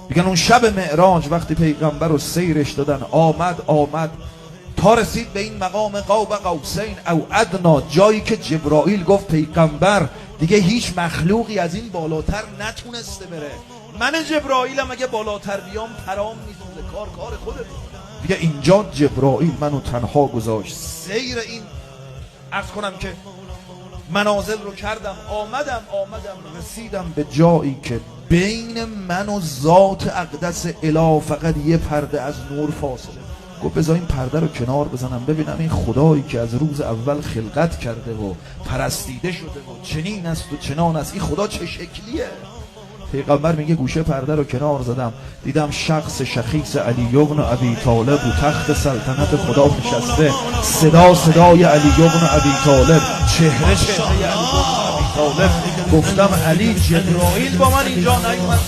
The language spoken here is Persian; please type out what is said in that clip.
میگن اون شب معراج وقتی پیغمبر رو سیرش دادن آمد تا رسید به این مقام قاب قوسین او ادنا، جایی که جبرائیل گفت پیغمبر دیگه هیچ مخلوقی از این بالاتر نتونسته بره. من جبرائیلم اگه بالاتر بیام پرام میسوزه، کار خودت. دیگه اینجا جبرائیل منو تنها گذاشت، سیر این عرض کنم که منازل رو کردم، آمدم رسیدم به جایی که بین من و ذات اقدس اله فقط یه پرده از نور فاصله. گفت بذار این پرده رو کنار بزنم ببینم این خدایی که از روز اول خلقت کرده و پرستیده شده و چنین است و چنان است، این خدا چه شکلیه؟ پیغمبر میگه گوشه پرده رو کنار زدم، دیدم شخص شخیص علی بن ابی طالب و تخت سلطنت خدا نشسته، صدای علی بن ابی طالب، چهره علی بن ابی طالب. گفتم علی جبرائیل با من اینجا نیومد.